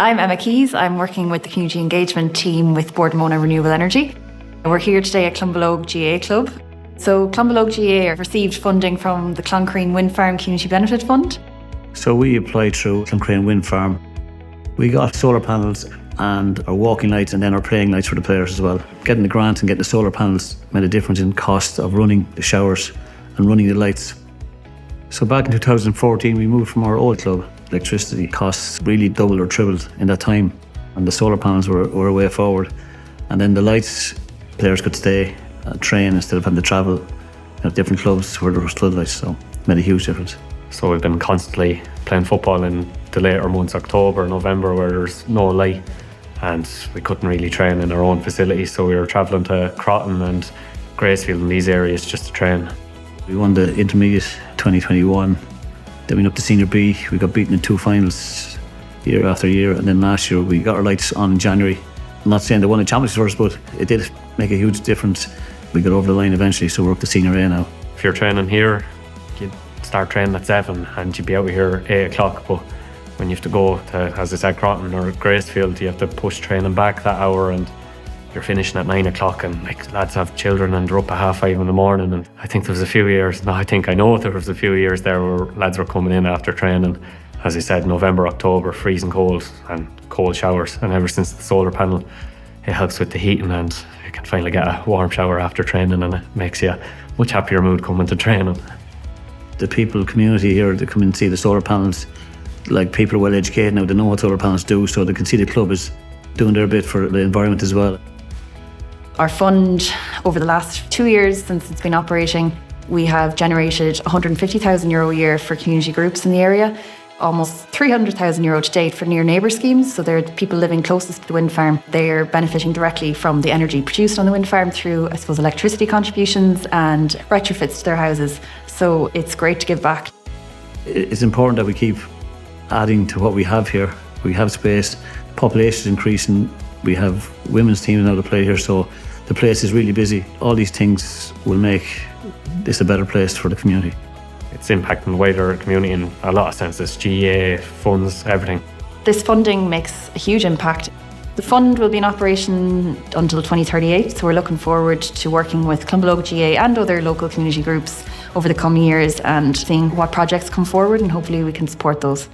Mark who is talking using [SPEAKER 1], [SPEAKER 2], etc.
[SPEAKER 1] I'm Emma Keys. I'm working with the community engagement team with Boardmona Renewable Energy. We're here today at Clonbullogue GAA Club. So Clonbullogue GAA received funding from the Cloncreen Wind Farm Community Benefit Fund.
[SPEAKER 2] So we applied through Cloncreen Wind Farm. We got solar panels and our walking lights and then our playing lights for the players as well. Getting the grant and getting the solar panels made a difference in cost of running the showers and running the lights. So back in 2014 we moved from our old club. Electricity costs really doubled or tripled in that time, and the solar panels were a way forward. And then the lights, players could stay train instead of having to travel at different clubs where there was floodlights, so it made a huge difference.
[SPEAKER 3] So we've been constantly playing football in the later months, October, November, where there's no light, and we couldn't really train in our own facilities, so we were travelling to Croton and Gracefield in these areas just to train.
[SPEAKER 2] We won the intermediate 2021, then we went up to Senior B. We got beaten in 2 finals year after year, and then last year we got our lights on in January. I'm not saying they won the championship for us, but it did make a huge difference. We got over the line eventually, so we're up to Senior A now.
[SPEAKER 3] If you're training here, you'd start training at 7 and you'd be out here at 8 o'clock, but when you have to go to, as I said, Croton or Gracefield, you have to push training back that hour, and you're finishing at 9 o'clock, and like, lads have children and they're up at 5:30 in the morning. And I think there was a few years, I know there was a few years there where lads were coming in after training, as I said, November, October, freezing cold and cold showers. And ever since the solar panel, it helps with the heating, and you can finally get a warm shower after training, and it makes you a much happier mood coming to training.
[SPEAKER 2] The people, community here, they come and see the solar panels. Like, people are well educated now, they know what solar panels do, so they can see the club is doing their bit for the environment as well.
[SPEAKER 1] Our fund, over the last 2 years since it's been operating, we have generated €150,000 a year for community groups in the area, almost €300,000 to date for near neighbour schemes. So they're the people living closest to the wind farm. They're benefiting directly from the energy produced on the wind farm through, I suppose, electricity contributions and retrofits to their houses. So it's great to give back.
[SPEAKER 2] It's important that we keep adding to what we have here. We have space, population is increasing, we have women's teams now to play here, so the place is really busy. All these things will make this a better place for the community.
[SPEAKER 3] It's impacting the wider community in a lot of senses, GAA, funds, everything.
[SPEAKER 1] This funding makes a huge impact. The fund will be in operation until 2038, so we're looking forward to working with Clonbullogue GAA and other local community groups over the coming years and seeing what projects come forward, and hopefully we can support those.